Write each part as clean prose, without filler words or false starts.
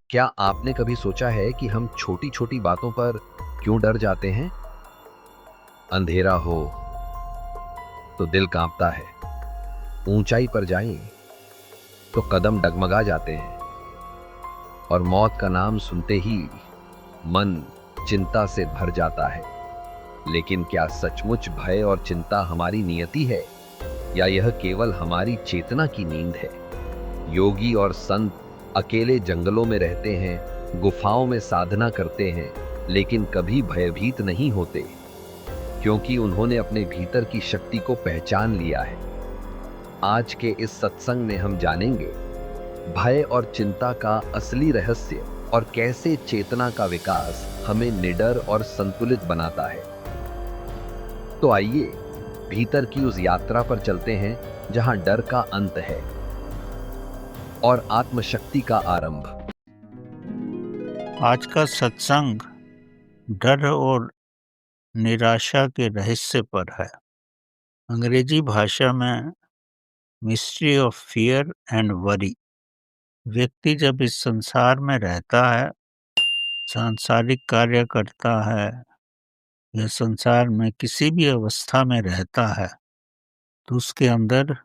क्या आपने कभी सोचा है कि हम छोटी-छोटी बातों पर क्यों डर जाते हैं? अंधेरा हो तो दिल कांपता है, ऊंचाई पर जाएं तो कदम डगमगा जाते हैं और मौत का नाम सुनते ही मन चिंता से भर जाता है। लेकिन क्या सचमुच भय और चिंता हमारी नियति है या यह केवल हमारी चेतना की नींद है? योगी और संत अकेले जंगलों में रहते हैं, गुफाओं में साधना करते हैं, लेकिन कभी भयभीत नहीं होते, क्योंकि उन्होंने अपने भीतर की शक्ति को पहचान लिया है। आज के इस सत्संग में हम जानेंगे भय और चिंता का असली रहस्य और कैसे चेतना का विकास हमें निडर और संतुलित बनाता है। तो आइए भीतर की उस यात्रा पर चलते हैं जहां डर का अंत है और आत्मशक्ति का आरंभ। आज का सत्संग डर और निराशा के रहस्य पर है। अंग्रेजी भाषा में mystery of fear and worry. व्यक्ति जब इस संसार में रहता है, सांसारिक कार्य करता है या संसार में किसी भी अवस्था में रहता है, तो उसके अंदर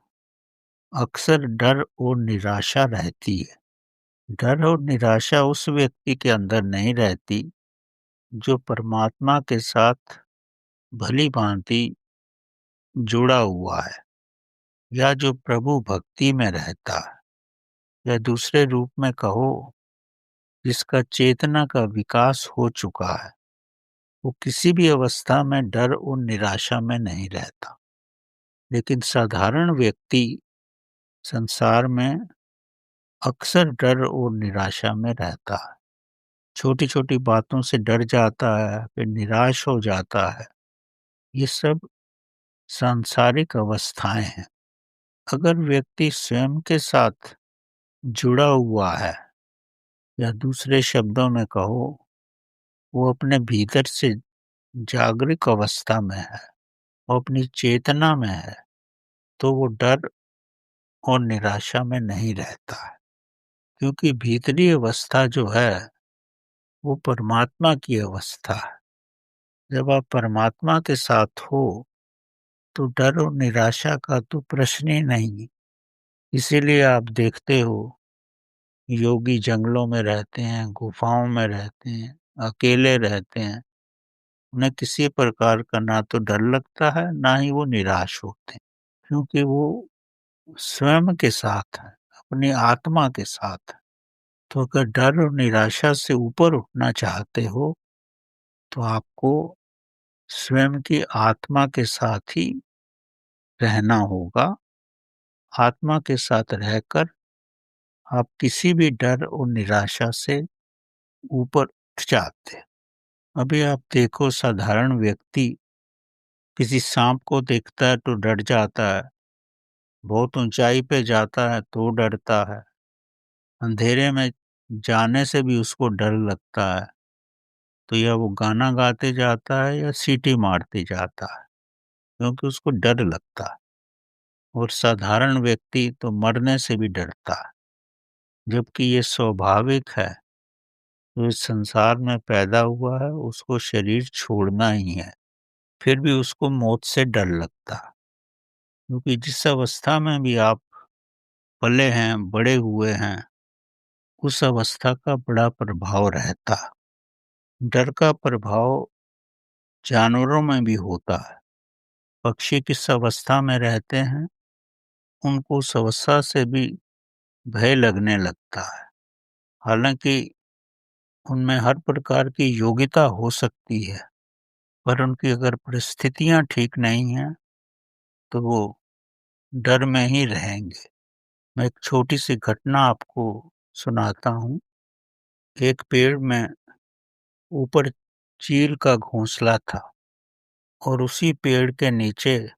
अक्सर डर और निराशा रहती है। डर और निराशा उस व्यक्ति के अंदर नहीं रहती जो परमात्मा के साथ भली भांति जुड़ा हुआ है या जो प्रभु भक्ति में रहता है, या दूसरे रूप में कहो जिसका चेतना का विकास हो चुका है, वो किसी भी अवस्था में डर और निराशा में नहीं रहता। लेकिन साधारण व्यक्ति संसार में अक्सर डर और निराशा में रहता है। छोटी छोटी बातों से डर जाता है, फिर निराश हो जाता है। ये सब सांसारिक अवस्थाएं हैं। अगर व्यक्ति स्वयं के साथ जुड़ा हुआ है, या दूसरे शब्दों में कहो वो अपने भीतर से जागृत अवस्था में है, वो अपनी चेतना में है, तो वो डर और निराशा में नहीं रहता है। क्योंकि भीतरी अवस्था जो है वो परमात्मा की अवस्था है। जब आप परमात्मा के साथ हो तो डर और निराशा का तो प्रश्न ही नहीं। इसीलिए आप देखते हो योगी जंगलों में रहते हैं, गुफाओं में रहते हैं, अकेले रहते हैं। उन्हें किसी प्रकार का ना तो डर लगता है, ना ही वो निराश होते हैं, क्योंकि वो स्वयं के साथ है, अपनी आत्मा के साथ है। तो अगर डर और निराशा से ऊपर उठना चाहते हो तो आपको स्वयं की आत्मा के साथ ही रहना होगा। आत्मा के साथ रहकर आप किसी भी डर और निराशा से ऊपर उठ जाते हैं। अभी आप देखो, साधारण व्यक्ति किसी सांप को देखता है तो डर जाता है, बहुत ऊंचाई पे जाता है तो डरता है, अंधेरे में जाने से भी उसको डर लगता है। तो या वो गाना गाते जाता है या सीटी मारते जाता है, क्योंकि उसको डर लगता है। और साधारण व्यक्ति तो मरने से भी डरता है, जबकि ये स्वाभाविक है। जो इस संसार में पैदा हुआ है उसको शरीर छोड़ना ही है, फिर भी उसको मौत से डर लगता है। क्योंकि जिस अवस्था में भी आप पले हैं, बड़े हुए हैं, उस अवस्था का बड़ा प्रभाव रहता है। डर का प्रभाव जानवरों में भी होता है। पक्षी किस अवस्था में रहते हैं, उनको उस अवस्था से भी भय लगने लगता है। हालांकि उनमें हर प्रकार की योग्यता हो सकती है, पर उनकी अगर परिस्थितियां ठीक नहीं हैं तो वो डर में ही रहेंगे। मैं एक छोटी सी घटना आपको सुनाता हूँ। एक पेड़ में ऊपर चील का घोंसला था और उसी पेड़ के नीचे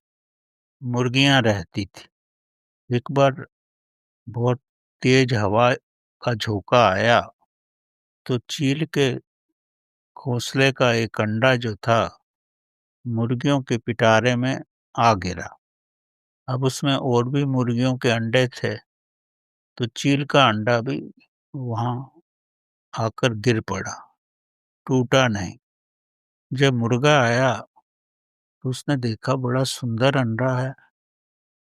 मुर्गियां रहती थी। एक बार बहुत तेज हवा का झोंका आया तो चील के घोंसले का एक अंडा जो था मुर्गियों के पिटारे में आ गिरा। अब उसमें और भी मुर्गियों के अंडे थे, तो चील का अंडा भी वहां आकर गिर पड़ा, टूटा नहीं। जब मुर्गा आया तो उसने देखा बड़ा सुंदर अंडा है,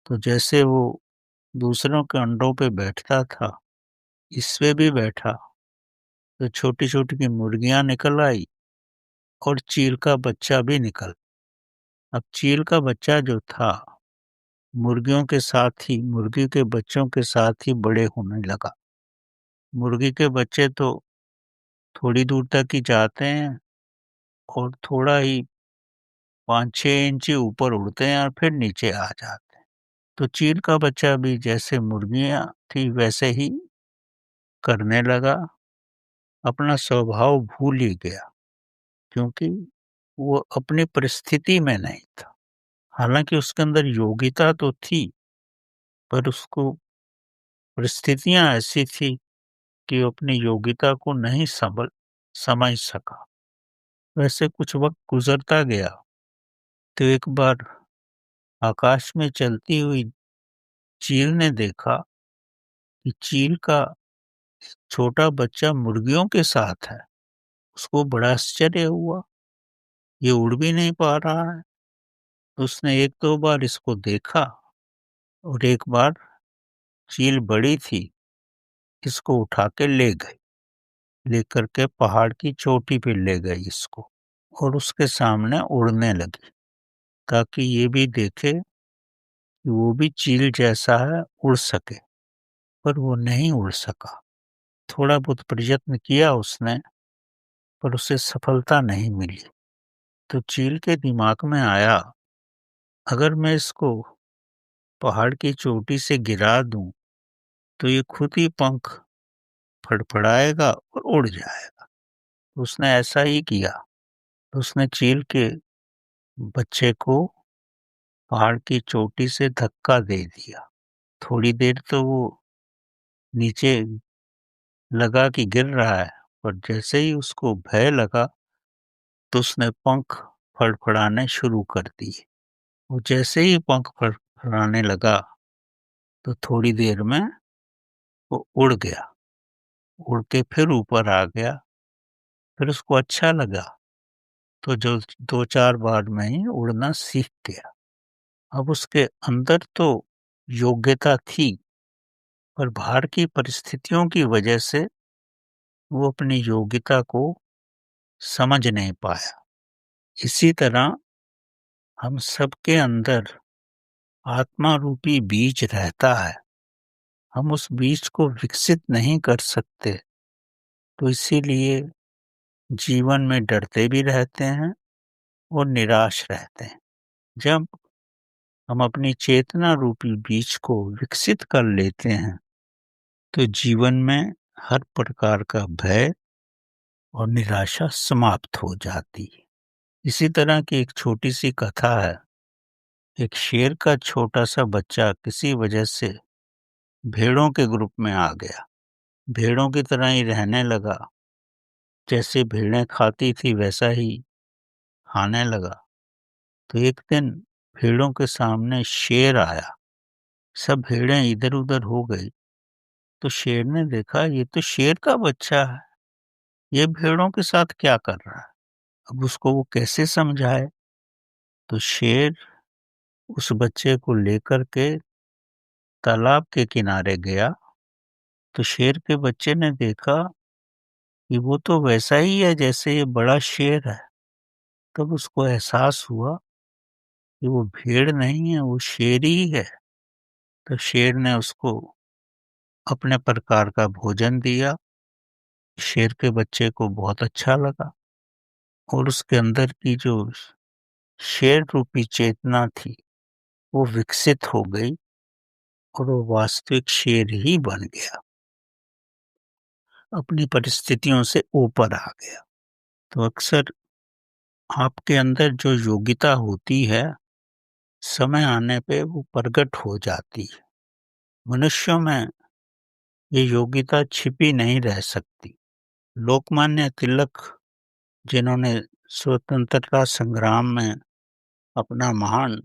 तो जैसे वो दूसरों के अंडों पे बैठता था, इस पे भी बैठा, तो छोटी-छोटी की मुर्गियाँ निकल आई और चील का बच्चा भी निकल। अब चील का बच्चा जो था, मुर्गियों के साथ ही, मुर्गी के बच्चों के साथ ही बड़े होने लगा। मुर्गी के बच्चे तो थोड़ी दूर तक ही जाते हैं और थोड़ा ही 5-6 इंच ऊपर उड़ते हैं और फिर नीचे आ जाते हैं। तो चील का बच्चा भी जैसे मुर्गियाँ थी वैसे ही करने लगा, अपना स्वभाव भूल ही गया, क्योंकि वो अपनी परिस्थिति में नहीं था। हालाँकि उसके अंदर योग्यता तो थी, पर उसको परिस्थितियाँ ऐसी थी कि वो अपनी योग्यता को नहीं समझ सका। वैसे कुछ वक़्त गुज़रता गया, तो एक बार आकाश में चलती हुई चील ने देखा कि चील का छोटा बच्चा मुर्गियों के साथ है। उसको बड़ा आश्चर्य हुआ, ये उड़ भी नहीं पा रहा है। उसने 1-2 बार इसको देखा और एक बार चील बड़ी थी, इसको उठा के ले गई। लेकर के पहाड़ की चोटी पे ले गई इसको और उसके सामने उड़ने लगी, ताकि ये भी देखे कि वो भी चील जैसा है, उड़ सके। पर वो नहीं उड़ सका। थोड़ा बहुत प्रयत्न किया उसने, पर उसे सफलता नहीं मिली। तो चील के दिमाग में आया, अगर मैं इसको पहाड़ की चोटी से गिरा दूं, तो ये खुद ही पंख फड़फड़ाएगा और उड़ जाएगा। उसने ऐसा ही किया। उसने चील के बच्चे को पहाड़ की चोटी से धक्का दे दिया। थोड़ी देर तो वो नीचे लगा कि गिर रहा है, पर जैसे ही उसको भय लगा, तो उसने पंख फड़फड़ाने शुरू कर दिए। वो जैसे ही पंख फड़फड़ाने लगा, तो थोड़ी देर में वो उड़ गया। उड़ के फिर ऊपर आ गया। फिर उसको अच्छा लगा, तो जो 2-4 बार में ही उड़ना सीख गया। अब उसके अंदर तो योग्यता थी, पर बाहर की परिस्थितियों की वजह से वो अपनी योग्यता को समझ नहीं पाया। इसी तरह हम सबके अंदर आत्मा रूपी बीज रहता है। हम उस बीज को विकसित नहीं कर सकते, तो इसीलिए जीवन में डरते भी रहते हैं और निराश रहते हैं। जब हम अपनी चेतना रूपी बीज को विकसित कर लेते हैं, तो जीवन में हर प्रकार का भय और निराशा समाप्त हो जाती है। इसी तरह की एक छोटी सी कथा है। एक शेर का छोटा सा बच्चा किसी वजह से भेड़ों के ग्रुप में आ गया। भेड़ों की तरह ही रहने लगा। जैसे भेड़ें खाती थी वैसा ही खाने लगा। तो एक दिन भेड़ों के सामने शेर आया। सब भेड़ें इधर-उधर हो गई। तो शेर ने देखा, ये तो शेर का बच्चा है। ये भेड़ों के साथ क्या कर रहा है? अब उसको वो कैसे समझाए? तो शेर उस बच्चे को लेकर के तालाब के किनारे गया। तो शेर के बच्चे ने देखा कि वो तो वैसा ही है जैसे ये बड़ा शेर है। तब उसको एहसास हुआ कि वो भेड़ नहीं है, वो शेर ही है। तो शेर ने उसको अपने प्रकार का भोजन दिया। शेर के बच्चे को बहुत अच्छा लगा और उसके अंदर की जो शेर रूपी चेतना थी, वो विकसित हो गई और वो वास्तविक शेर ही बन गया। अपनी परिस्थितियों से ऊपर आ गया। तो अक्सर आपके अंदर जो योग्यता होती है, समय आने पे वो प्रकट हो जाती है। मनुष्यों में ये योग्यता छिपी नहीं रह सकती। लोकमान्य तिलक, जिन्होंने स्वतंत्रता संग्राम में अपना महान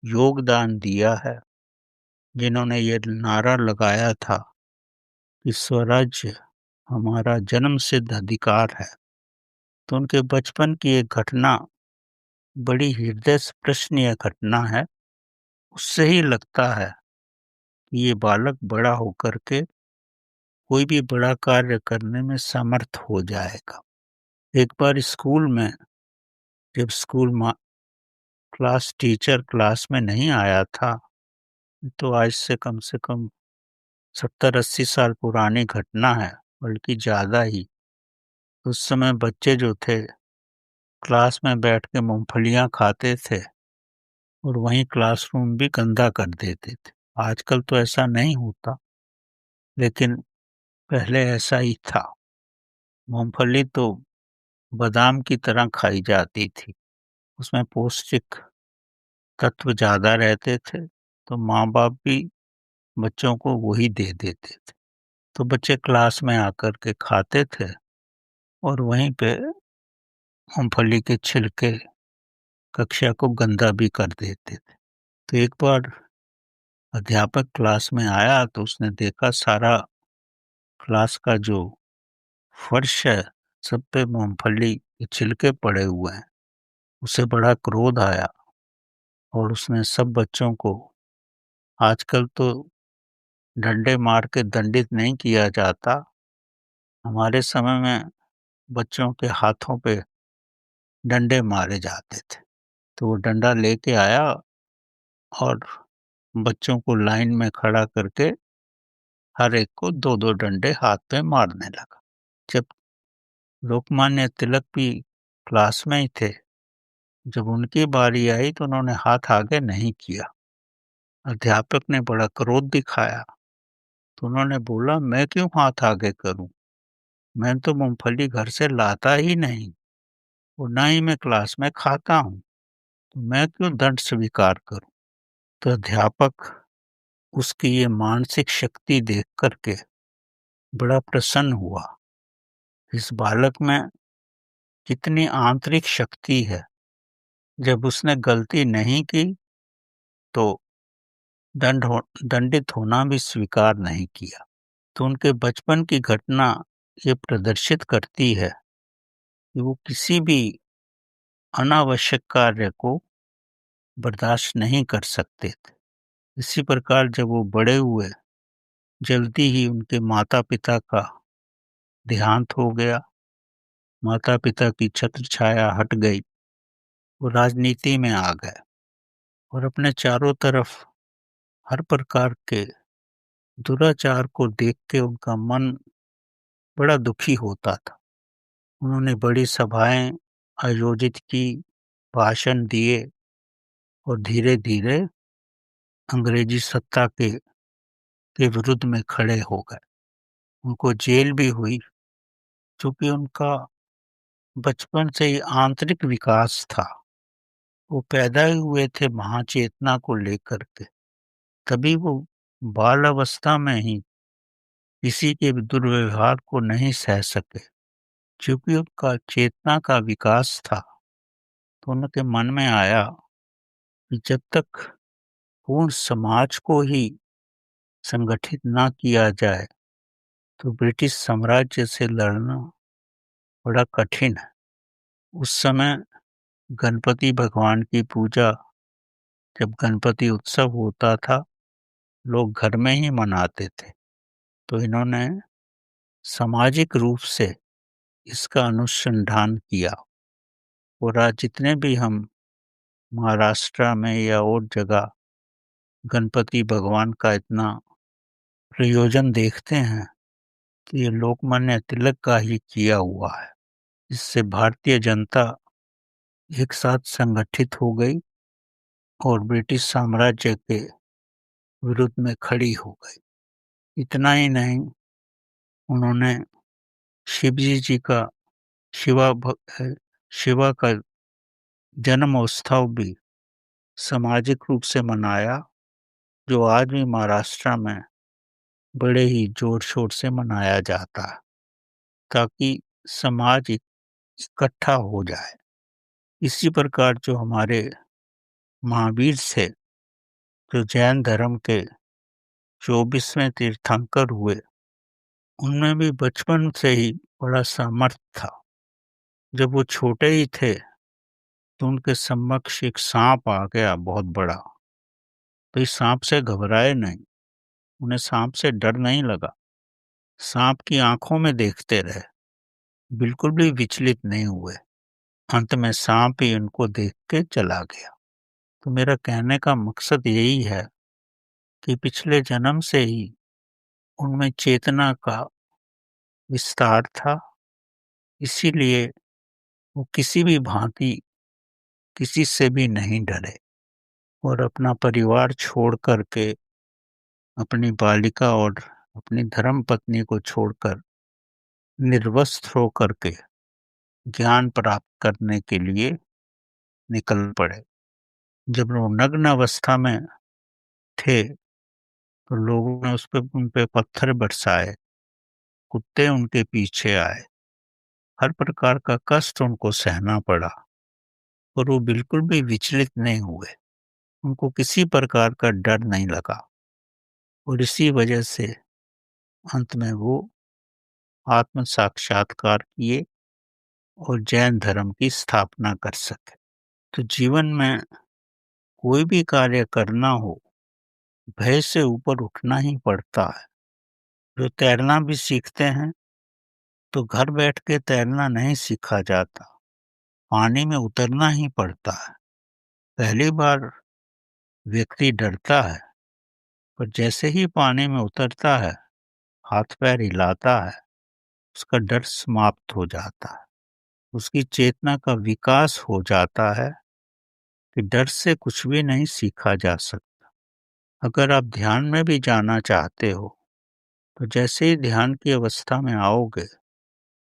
योगदान दिया है, जिन्होंने ये नारा लगाया था कि स्वराज्य हमारा जन्म सिद्ध अधिकार है। तो उनके बचपन की एक घटना बड़ी हृदय स्पृशनीय घटना है। उससे ही लगता है कि ये बालक बड़ा होकर के कोई भी बड़ा कार्य करने में समर्थ हो जाएगा। एक बार स्कूल में जब क्लास टीचर क्लास में नहीं आया था, तो आज से कम 70-80 साल पुरानी घटना है, बल्कि ज़्यादा ही। उस समय बच्चे जो थे क्लास में बैठ के मूंगफलियां खाते थे और वहीं क्लासरूम भी गंदा कर देते थे। आजकल तो ऐसा नहीं होता, लेकिन पहले ऐसा ही था। मूंगफली तो बादाम की तरह खाई जाती थी, उसमें पौष्टिक तत्व ज़्यादा रहते थे, तो माँ बाप भी बच्चों को वही दे देते थे। तो बच्चे क्लास में आकर के खाते थे और वहीं पे मूंगफली के छिलके कक्षा को गंदा भी कर देते थे। तो एक बार अध्यापक क्लास में आया तो उसने देखा सारा क्लास का जो फर्श है, सब पे मूंगफली के छिलके पड़े हुए हैं। उसे बड़ा क्रोध आया और उसने सब बच्चों को, आजकल तो डंडे मार के दंडित नहीं किया जाता, हमारे समय में बच्चों के हाथों पे डंडे मारे जाते थे। तो वो डंडा लेके आया और बच्चों को लाइन में खड़ा करके हर एक को 2-2 डंडे हाथ पे मारने लगा। जब लोकमान्य तिलक भी क्लास में ही थे, जब उनकी बारी आई तो उन्होंने हाथ आगे नहीं किया। अध्यापक ने बड़ा क्रोध दिखाया, तो उन्होंने बोला, मैं क्यों हाथ आगे करूं? मैं तो मूंगफली घर से लाता ही नहीं और ना ही मैं क्लास में खाता हूँ, तो मैं क्यों दंड स्वीकार करूं? तो अध्यापक उसकी ये मानसिक शक्ति देख करके बड़ा प्रसन्न हुआ। इस बालक में कितनी आंतरिक शक्ति है। जब उसने गलती नहीं की तो दंडित होना भी स्वीकार नहीं किया। तो उनके बचपन की घटना ये प्रदर्शित करती है कि वो किसी भी अनावश्यक कार्य को बर्दाश्त नहीं कर सकते थे। इसी प्रकार जब वो बड़े हुए, जल्दी ही उनके माता पिता का देहांत हो गया। माता पिता की छत्र छाया हट गई, वो राजनीति में आ गए और अपने चारों तरफ हर प्रकार के दुराचार को देख के उनका मन बड़ा दुखी होता था। उन्होंने बड़ी सभाएं आयोजित की, भाषण दिए और धीरे धीरे अंग्रेजी सत्ता के विरुद्ध में खड़े हो गए। उनको जेल भी हुई, क्योंकि उनका बचपन से ही आंतरिक विकास था। वो पैदा ही हुए थे महाचेतना को लेकर के, तभी वो बाल अवस्था में ही किसी के भी दुर्व्यवहार को नहीं सह सके। क्योंकि उनका चेतना का विकास था, तो उनके मन में आया कि जब तक पूर्ण समाज को ही संगठित ना किया जाए, तो ब्रिटिश साम्राज्य से लड़ना बड़ा कठिन है। उस समय गणपति भगवान की पूजा, जब गणपति उत्सव होता था, लोग घर में ही मनाते थे। तो इन्होंने सामाजिक रूप से इसका अनुसंधान किया और आज जितने भी हम महाराष्ट्र में या और जगह गणपति भगवान का इतना प्रयोजन देखते हैं, तो ये लोकमान्य तिलक का ही किया हुआ है। इससे भारतीय जनता एक साथ संगठित हो गई और ब्रिटिश साम्राज्य के विरुद्ध में खड़ी हो गई। इतना ही नहीं, उन्होंने शिवजी का शिवा भ- अ, शिवा का जन्मोत्सव भी सामाजिक रूप से मनाया, जो आज भी महाराष्ट्र में बड़े ही जोर शोर से मनाया जाता है, ताकि समाज इकट्ठा हो जाए। इसी प्रकार जो हमारे महावीर थे, जो जैन धर्म के 24वें तीर्थंकर हुए, उनमें भी बचपन से ही बड़ा सामर्थ्य था। जब वो छोटे ही थे तो उनके समक्ष एक सांप आ गया बहुत बड़ा, तो इस सांप से घबराए नहीं, उन्हें सांप से डर नहीं लगा। सांप की आंखों में देखते रहे, बिल्कुल भी विचलित नहीं हुए। अंत में सांप ही उनको देख के चला गया। तो मेरा कहने का मकसद यही है कि पिछले जन्म से ही उनमें चेतना का विस्तार था, इसीलिए वो किसी भी भांति किसी से भी नहीं डरे और अपना परिवार छोड़ कर के, अपनी बालिका और अपनी धर्म पत्नी को छोड़कर निर्वस्त्र होकर के ज्ञान प्राप्त करने के लिए निकल पड़े। जब वो नग्न अवस्था में थे तो लोगों ने उन पे पत्थर बरसाए, कुत्ते उनके पीछे आए, हर प्रकार का कष्ट उनको सहना पड़ा, और वो बिल्कुल भी विचलित नहीं हुए। उनको किसी प्रकार का डर नहीं लगा और इसी वजह से अंत में वो आत्म साक्षात्कार किए और जैन धर्म की स्थापना कर सके। तो जीवन में कोई भी कार्य करना हो, भय से ऊपर उठना ही पड़ता है। जो तैरना भी सीखते हैं तो घर बैठ के तैरना नहीं सीखा जाता, पानी में उतरना ही पड़ता है। पहली बार व्यक्ति डरता है, पर जैसे ही पानी में उतरता है, हाथ पैर हिलाता है, उसका डर समाप्त हो जाता है। उसकी चेतना का विकास हो जाता है कि डर से कुछ भी नहीं सीखा जा सकता। अगर आप ध्यान में भी जाना चाहते हो, तो जैसे ही ध्यान की अवस्था में आओगे,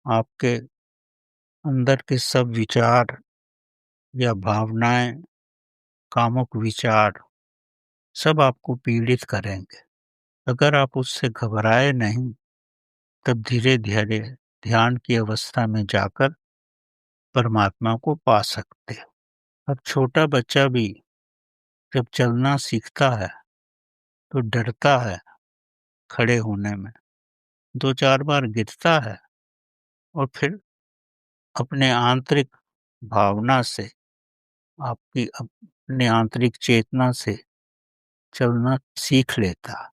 आपके अंदर के सब विचार या भावनाएं, कामुक विचार, सब आपको पीड़ित करेंगे। अगर आप उससे घबराए नहीं, तब धीरे धीरे ध्यान की अवस्था में जाकर परमात्मा को पा सकते हो। अब छोटा बच्चा भी जब चलना सीखता है तो डरता है खड़े होने में, दो चार बार गिरता है और फिर अपने आंतरिक भावना से, आपकी अपने आंतरिक चेतना से चलना सीख लेता है।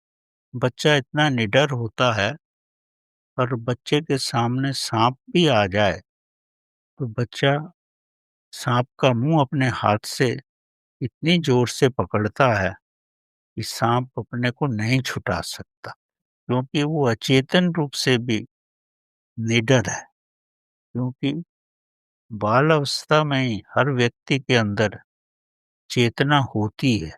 बच्चा इतना निडर होता है, और बच्चे के सामने सांप भी आ जाए तो बच्चा सांप का मुंह अपने हाथ से इतनी जोर से पकड़ता है कि सांप अपने को नहीं छुटा सकता, क्योंकि वो अचेतन रूप से भी निडर है। क्योंकि बाल अवस्था में ही हर व्यक्ति के अंदर चेतना होती है,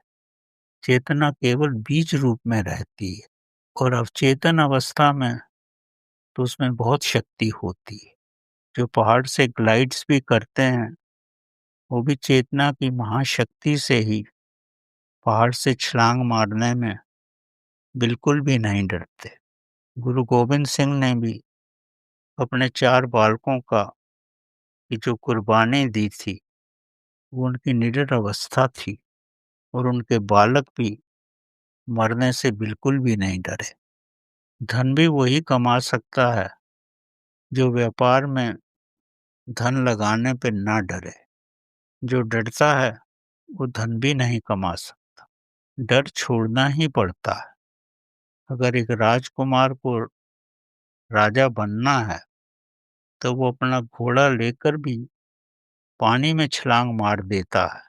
चेतना केवल बीज रूप में रहती है, और अवचेतन अवस्था में तो उसमें बहुत शक्ति होती है। जो पहाड़ से ग्लाइड्स भी करते हैं, वो भी चेतना की महाशक्ति से ही पहाड़ से छलांग मारने में बिल्कुल भी नहीं डरते। गुरु गोविंद सिंह ने भी अपने 4 बालकों का की जो कुर्बानी दी थी, वो उनकी निडर अवस्था थी, और उनके बालक भी मरने से बिल्कुल भी नहीं डरे। धन भी वही कमा सकता है जो व्यापार में धन लगाने पे ना डरे। जो डरता है वो धन भी नहीं कमा सकता। डर छोड़ना ही पड़ता है। अगर एक राजकुमार को राजा बनना है, तो वो अपना घोड़ा लेकर भी पानी में छलांग मार देता है,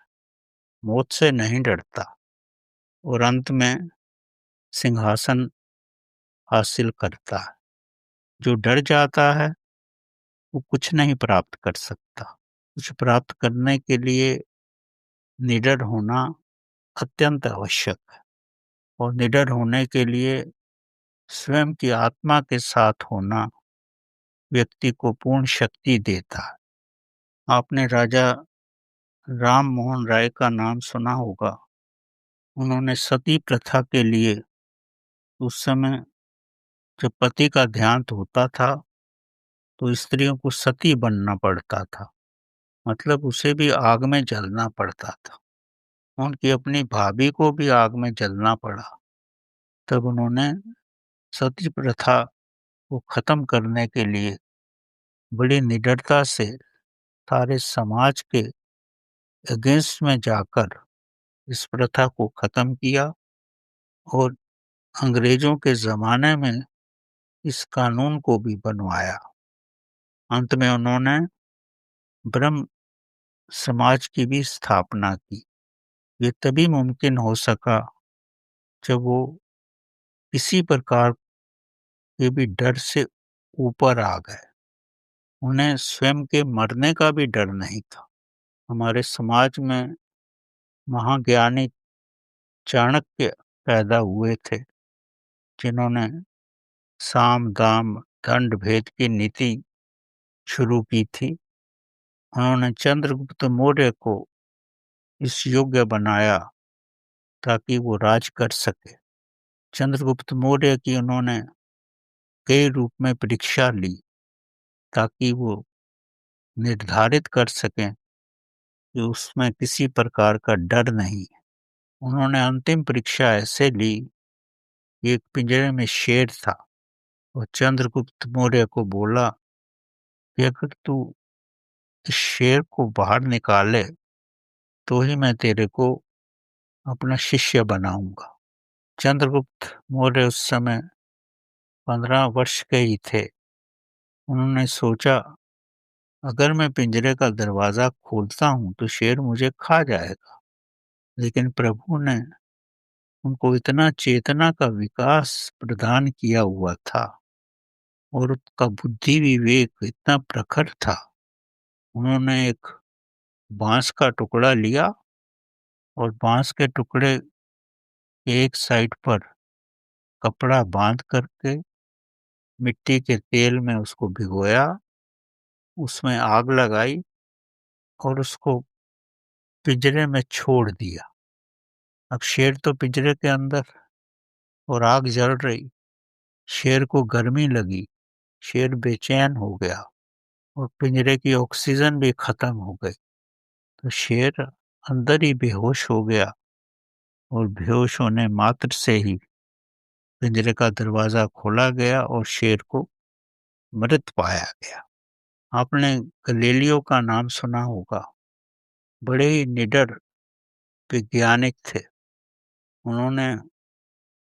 मौत से नहीं डरता, और अंत में सिंहासन हासिल करता है। जो डर जाता है वो कुछ नहीं प्राप्त कर सकता। कुछ प्राप्त करने के लिए निडर होना अत्यंत आवश्यक है, और निडर होने के लिए स्वयं की आत्मा के साथ होना व्यक्ति को पूर्ण शक्ति देता है। आपने राजा राम मोहन राय का नाम सुना होगा। उन्होंने सती प्रथा के लिए, उस समय जब पति का देहांत होता था तो स्त्रियों को सती बनना पड़ता था, मतलब उसे भी आग में जलना पड़ता था। उनकी अपनी भाभी को भी आग में जलना पड़ा। तब उन्होंने सती प्रथा को खत्म करने के लिए बड़ी निडरता से सारे समाज के अगेंस्ट में जाकर इस प्रथा को खत्म किया और अंग्रेजों के ज़माने में इस कानून को भी बनवाया। अंत में उन्होंने ब्रह्म समाज की भी स्थापना की। ये तभी मुमकिन हो सका जब वो किसी प्रकार के भी डर से ऊपर आ गए। उन्हें स्वयं के मरने का भी डर नहीं था। हमारे समाज में महाज्ञानी चाणक्य पैदा हुए थे, जिन्होंने साम, दाम, दंड भेद की नीति शुरू की थी। उन्होंने चंद्रगुप्त मौर्य को इस योग्य बनाया ताकि वो राज कर सके। चंद्रगुप्त मौर्य की उन्होंने कई रूप में परीक्षा ली ताकि वो निर्धारित कर सकें कि उसमें किसी प्रकार का डर नहीं है। उन्होंने अंतिम परीक्षा ऐसे ली कि एक पिंजरे में शेर था और चंद्रगुप्त मौर्य को बोला कि अगर तू इस शेर को बाहर निकाले तो ही मैं तेरे को अपना शिष्य बनाऊंगा। चंद्रगुप्त मौर्य उस समय 15 वर्ष के ही थे। उन्होंने सोचा, अगर मैं पिंजरे का दरवाजा खोलता हूं तो शेर मुझे खा जाएगा। लेकिन प्रभु ने उनको इतना चेतना का विकास प्रदान किया हुआ था और उसका बुद्धि विवेक इतना प्रखर था। उन्होंने एक बांस का टुकड़ा लिया और बांस के टुकड़े के एक साइड पर कपड़ा बांध करके मिट्टी के तेल में उसको भिगोया, उसमें आग लगाई और उसको पिंजरे में छोड़ दिया। अब शेर तो पिंजरे के अंदर और आग जल रही। शेर को गर्मी लगी, शेर बेचैन हो गया और पिंजरे की ऑक्सीजन भी खत्म हो गई। तो शेर अंदर ही बेहोश हो गया और बेहोश होने मात्र से ही पिंजरे का दरवाजा खोला गया और शेर को मृत पाया गया। आपने गैलीलियो का नाम सुना होगा। बड़े ही निडर वैज्ञानिक थे। उन्होंने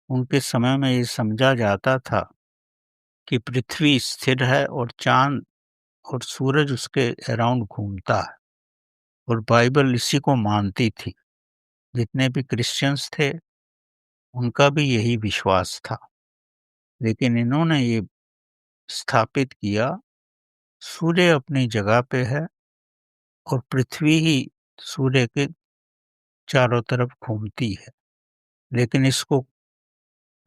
उनके समय में ये समझा जाता था कि पृथ्वी स्थिर है और चांद और सूरज उसके अराउंड घूमता है और बाइबल इसी को मानती थी। जितने भी क्रिश्चियंस थे उनका भी यही विश्वास था। लेकिन इन्होंने ये स्थापित किया, सूर्य अपनी जगह पे है और पृथ्वी ही सूर्य के चारों तरफ घूमती है। लेकिन इसको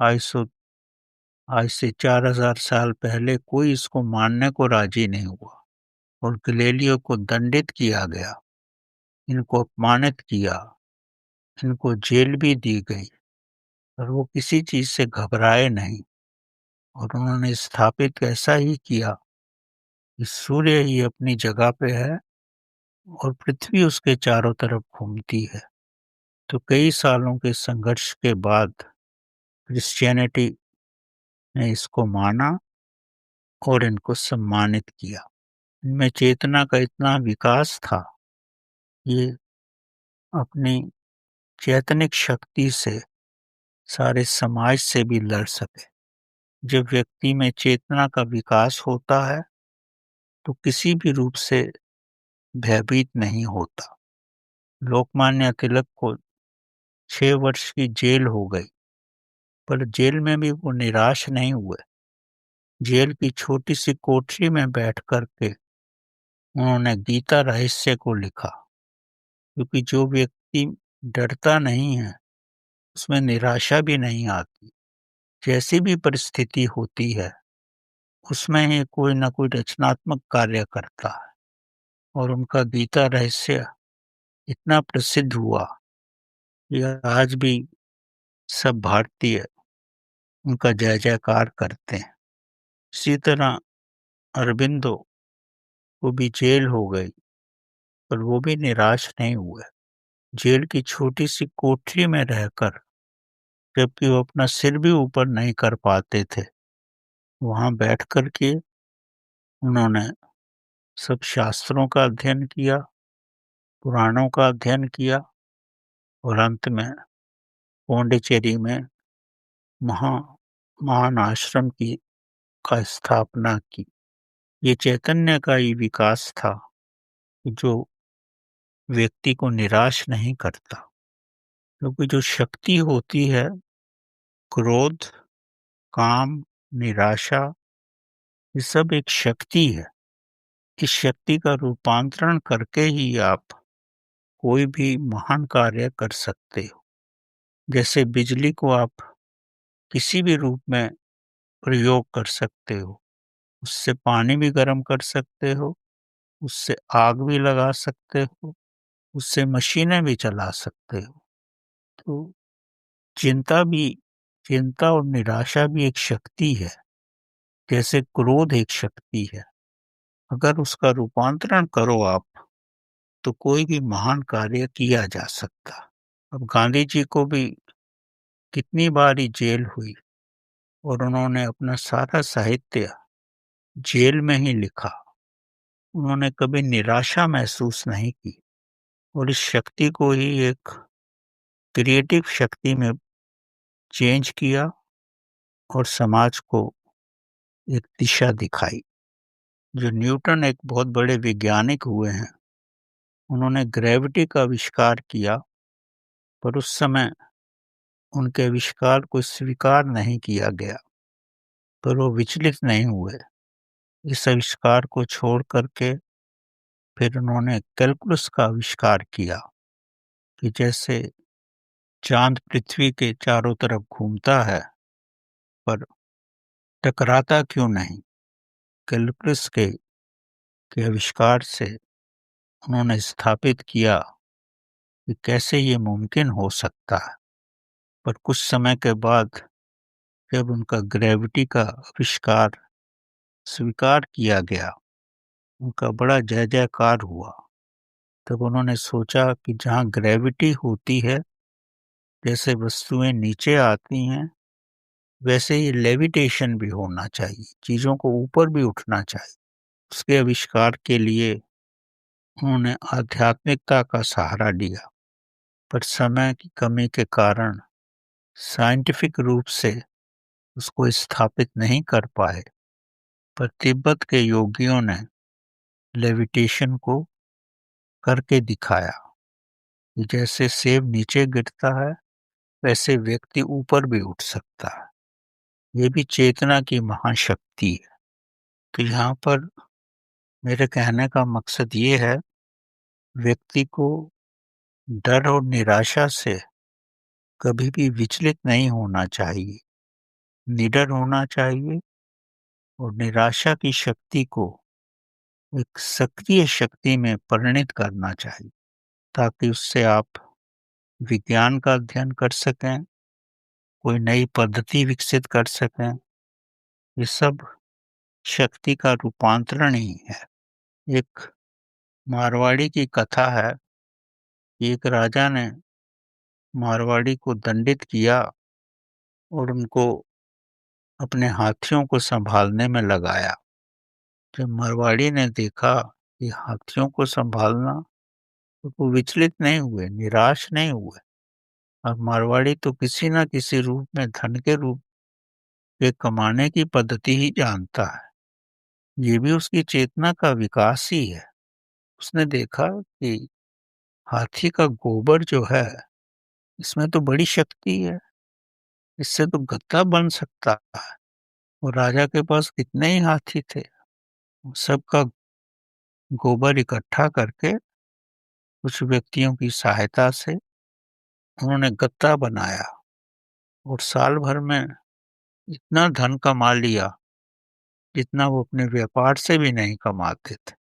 आज सो आज से 4000 साल पहले कोई इसको मानने को राजी नहीं हुआ और गैलीलियो को दंडित किया गया, इनको अपमानित किया, इनको जेल भी दी गई, और वो किसी चीज से घबराए नहीं और उन्होंने स्थापित ऐसा ही किया कि सूर्य ही अपनी जगह पे है और पृथ्वी उसके चारों तरफ घूमती है। तो कई सालों के संघर्ष के बाद क्रिश्चियनिटी ने इसको माना और इनको सम्मानित किया। इनमें चेतना का इतना विकास था, ये अपनी चैतनिक शक्ति से सारे समाज से भी लड़ सके। जब व्यक्ति में चेतना का विकास होता है तो किसी भी रूप से भयभीत नहीं होता। लोकमान्य तिलक को 6 वर्ष की जेल हो गई, पर जेल में भी वो निराश नहीं हुए। जेल की छोटी सी कोठरी में बैठ कर के उन्होंने गीता रहस्य को लिखा, क्योंकि जो व्यक्ति डरता नहीं है उसमें निराशा भी नहीं आती। जैसी भी परिस्थिति होती है उसमें ही कोई ना कोई रचनात्मक कार्य करता है और उनका गीता रहस्य इतना प्रसिद्ध हुआ कि आज भी सब भारतीय उनका जय जयकार करते हैं। इसी तरह अरबिंदो को भी जेल हो गई, पर वो भी निराश नहीं हुए। जेल की छोटी सी कोठरी में रहकर, जबकि वो अपना सिर भी ऊपर नहीं कर पाते थे, वहाँ बैठ कर के उन्होंने सब शास्त्रों का अध्ययन किया, पुराणों का अध्ययन किया और अंत में पौंडीचेरी में महा महान आश्रम की का स्थापना की। ये चैतन्य का ही विकास था जो व्यक्ति को निराश नहीं करता, क्योंकि जो शक्ति होती है, क्रोध, काम, निराशा, ये सब एक शक्ति है। इस शक्ति का रूपांतरण करके ही आप कोई भी महान कार्य कर सकते हो। जैसे बिजली को आप किसी भी रूप में प्रयोग कर सकते हो, उससे पानी भी गर्म कर सकते हो, उससे आग भी लगा सकते हो, उससे मशीनें भी चला सकते हो। तो चिंता भी चिंता और निराशा भी एक शक्ति है, जैसे क्रोध एक शक्ति है। अगर उसका रूपांतरण करो आप, तो कोई भी महान कार्य किया जा सकता। अब गांधी जी को भी कितनी बारी जेल हुई और उन्होंने अपना सारा साहित्य जेल में ही लिखा। उन्होंने कभी निराशा महसूस नहीं की और इस शक्ति को ही एक क्रिएटिव शक्ति में चेंज किया और समाज को एक दिशा दिखाई। जो न्यूटन एक बहुत बड़े वैज्ञानिक हुए हैं, उन्होंने ग्रेविटी का आविष्कार किया, पर उस समय उनके आविष्कार को स्वीकार नहीं किया गया, पर वो विचलित नहीं हुए। इस आविष्कार को छोड़ करके फिर उन्होंने कैलकुलस का आविष्कार किया कि जैसे चांद पृथ्वी के चारों तरफ घूमता है, पर टकराता क्यों नहीं। कैलकुलस के आविष्कार से उन्होंने स्थापित किया कि कैसे ये मुमकिन हो सकता है। पर कुछ समय के बाद जब उनका ग्रेविटी का आविष्कार स्वीकार किया गया, उनका बड़ा जय जयकार हुआ। तब उन्होंने सोचा कि जहाँ ग्रेविटी होती है, जैसे वस्तुएं नीचे आती हैं, वैसे ही लेविटेशन भी होना चाहिए, चीजों को ऊपर भी उठना चाहिए। उसके आविष्कार के लिए उन्होंने आध्यात्मिकता का सहारा लिया, पर समय की कमी के कारण साइंटिफिक रूप से उसको स्थापित नहीं कर पाए। पर तिब्बत के योगियों ने लेविटेशन को करके दिखाया कि जैसे सेब नीचे गिरता है, वैसे व्यक्ति ऊपर भी उठ सकता है। ये भी चेतना की महाशक्ति है। तो यहाँ पर मेरे कहने का मकसद ये है, व्यक्ति को डर और निराशा से कभी भी विचलित नहीं होना चाहिए, निडर होना चाहिए और निराशा की शक्ति को एक सक्रिय शक्ति में परिणित करना चाहिए, ताकि उससे आप विज्ञान का अध्ययन कर सकें, कोई नई पद्धति विकसित कर सकें। ये सब शक्ति का रूपांतरण ही है। एक मारवाड़ी की कथा है कि एक राजा ने मारवाड़ी को दंडित किया और उनको अपने हाथियों को संभालने में लगाया। जब मारवाड़ी ने देखा कि हाथियों को संभालना, तो वो विचलित नहीं हुए, निराश नहीं हुए। अब मारवाड़ी तो किसी न किसी रूप में धन के रूप के कमाने की पद्धति ही जानता है। ये भी उसकी चेतना का विकास ही है। उसने देखा कि हाथी का गोबर जो है, इसमें तो बड़ी शक्ति है, इससे तो गद्दा बन सकता है। और राजा के पास कितने ही हाथी थे, सबका गोबर इकट्ठा करके कुछ व्यक्तियों की सहायता से उन्होंने गद्दा बनाया और साल भर में इतना धन कमा लिया जितना वो अपने व्यापार से भी नहीं कमाते थे।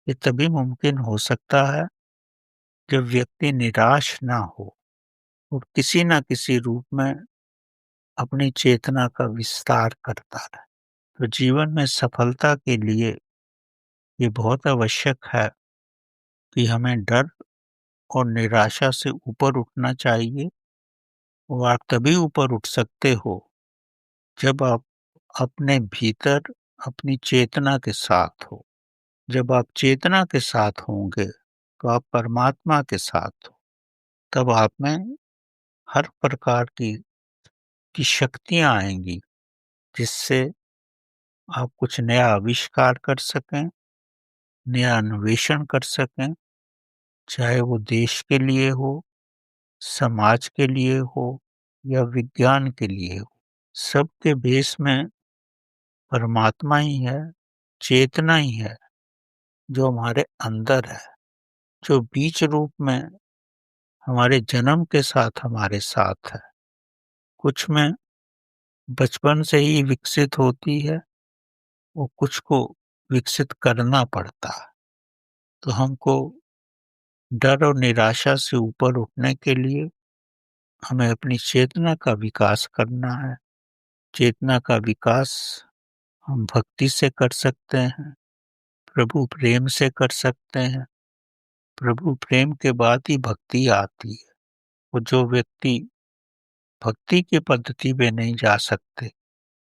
ये तभी मुमकिन हो सकता है जब व्यक्ति निराश ना हो और किसी न किसी रूप में अपनी चेतना का विस्तार करता रहे। तो जीवन में सफलता के लिए ये बहुत आवश्यक है कि हमें डर और निराशा से ऊपर उठना चाहिए। और आप तभी ऊपर उठ सकते हो जब आप अपने भीतर अपनी चेतना के साथ हो। जब आप चेतना के साथ होंगे, तो आप परमात्मा के साथ हो। तब आप में हर प्रकार की शक्तियाँ आएँगी, जिससे आप कुछ नया आविष्कार कर सकें, नया अन्वेषण कर सकें, चाहे वो देश के लिए हो, समाज के लिए हो या विज्ञान के लिए हो। सबके बेस में परमात्मा ही है, चेतना ही है, जो हमारे अंदर है, जो बीज रूप में हमारे जन्म के साथ हमारे साथ है। कुछ में बचपन से ही विकसित होती है, और कुछ को विकसित करना पड़ता है। तो हमको डर और निराशा से ऊपर उठने के लिए हमें अपनी चेतना का विकास करना है। चेतना का विकास हम भक्ति से कर सकते हैं, प्रभु प्रेम से कर सकते हैं। प्रभु प्रेम के बाद ही भक्ति आती है। वो जो व्यक्ति भक्ति की पद्धति पे नहीं जा सकते,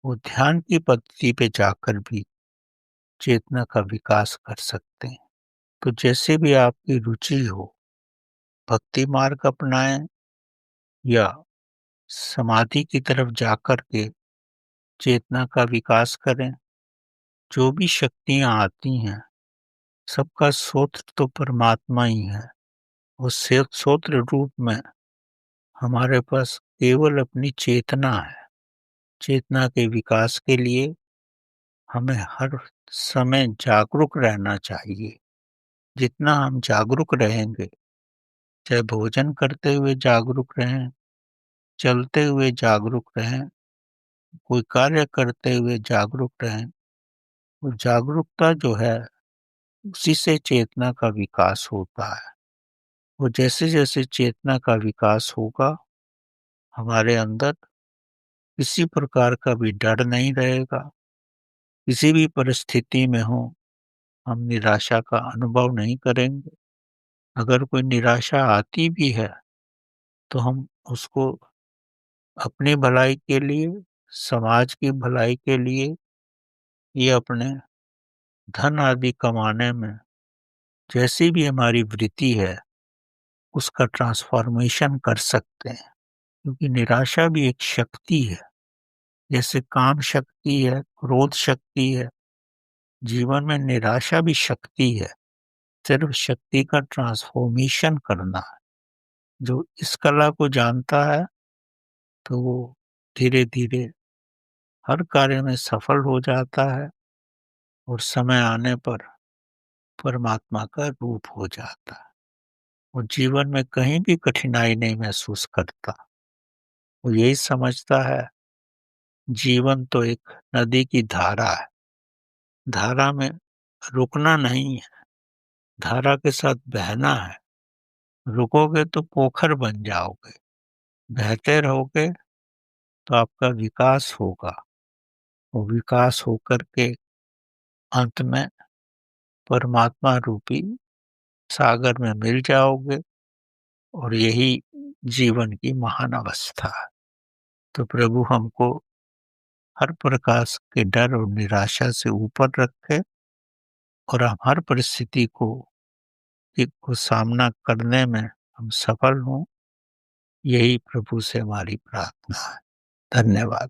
वो ध्यान की पद्धति पे जाकर भी चेतना का विकास कर सकते हैं। तो जैसे भी आपकी रुचि हो, भक्ति मार्ग अपनाएं या समाधि की तरफ जाकर के चेतना का विकास करें। जो भी शक्तियाँ आती हैं, सबका स्रोत तो परमात्मा ही है। उस स्रोत रूप में हमारे पास केवल अपनी चेतना है। चेतना के विकास के लिए हमें हर समय जागरूक रहना चाहिए। जितना हम जागरूक रहेंगे, चाहे भोजन करते हुए जागरूक रहें, चलते हुए जागरूक रहें, कोई कार्य करते हुए जागरूक रहें, वो जागरूकता जो है, उसी से चेतना का विकास होता है। वो जैसे-जैसे चेतना का विकास होगा, हमारे अंदर किसी प्रकार का भी डर नहीं रहेगा। किसी भी परिस्थिति में हो, हम निराशा का अनुभव नहीं करेंगे। अगर कोई निराशा आती भी है, तो हम उसको अपनी भलाई के लिए, समाज की भलाई के लिए, या अपने धन आदि कमाने में जैसी भी हमारी वृत्ति है, उसका ट्रांसफॉर्मेशन कर सकते हैं। क्योंकि निराशा भी एक शक्ति है। जैसे काम शक्ति है, क्रोध शक्ति है, जीवन में निराशा भी शक्ति है। सिर्फ शक्ति का ट्रांसफॉर्मेशन करना है। जो इस कला को जानता है, तो वो धीरे-धीरे हर कार्य में सफल हो जाता है, और समय आने पर परमात्मा का रूप हो जाता है। वो जीवन में कहीं भी कठिनाई नहीं महसूस करता। वो यही समझता है, जीवन तो एक नदी की धारा है। धारा में रुकना नहीं है, धारा के साथ बहना है। रुकोगे तो पोखर बन जाओगे, बहते रहोगे तो आपका विकास होगा। वो विकास होकर के अंत में परमात्मा रूपी सागर में मिल जाओगे, और यही जीवन की महान अवस्था है। तो प्रभु हमको हर प्रकार के डर और निराशा से ऊपर रखे, और हम हर परिस्थिति को सामना करने में हम सफल हों। यही प्रभु से हमारी प्रार्थना है। धन्यवाद।